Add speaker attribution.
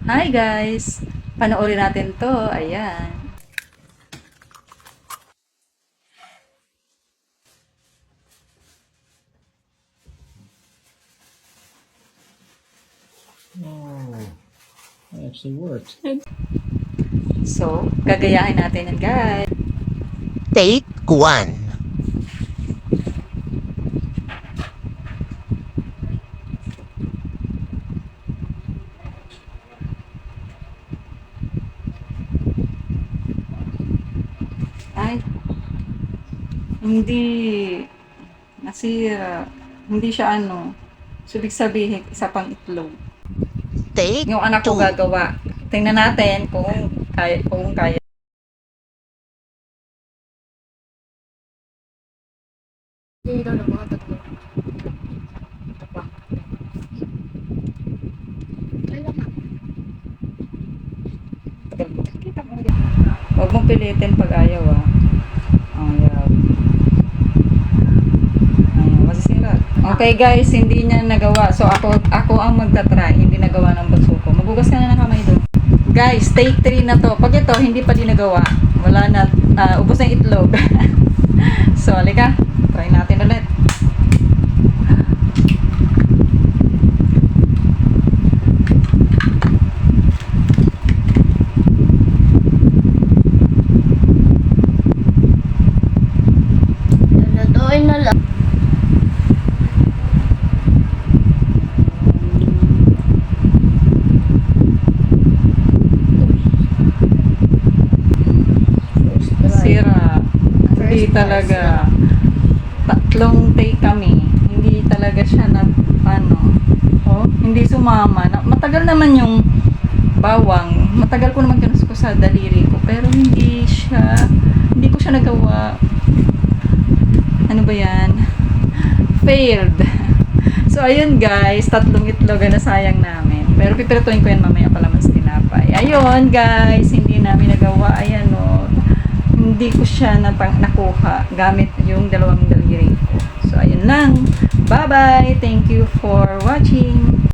Speaker 1: Hi guys! Panoorin natin to. Ayan.
Speaker 2: Oh, that actually worked.
Speaker 1: So, gagayahin natin yan guys.
Speaker 3: Take 1.
Speaker 1: Ay, hindi nasira. Hindi siya ano. So, ibig sabihin, isa pang itlog.
Speaker 3: Take
Speaker 1: Yung anak ko
Speaker 3: 2.
Speaker 1: gagawa. Tingnan natin kung kaya.
Speaker 4: Hindi daw ng mga tatlo.
Speaker 1: Huwag mong pilitin pag ayaw Ayaw. Ayaw. Masisira. Okay guys, hindi niya nagawa. So ako ang magta-try. Hindi nagawa ng bunso ko. Magugas ka na ng kamay doon. Guys, take 3 na to. Pag ito, hindi pa din nagawa. Wala na. Ubos na yung itlog. So, halika. Try natin ulit.
Speaker 4: Lutuin na lang.
Speaker 1: Sira. Hindi talaga. Tatlong take kami. Hindi talaga siya na hindi sumama. Matagal naman yung bawang. Matagal ko naman kinusko sa daliri ko. Pero hindi ko siya nagawa. Ano ba yan? Failed. So, ayun guys. Tatlong itlog na sayang namin. Pero pipirituin ko yan mamaya pala mas tinapay. Ayun guys. Hindi namin nagawa. Ayan o. Hindi ko siya nakuha gamit yung dalawang daliri ko. So, ayun lang. Bye-bye. Thank you for watching.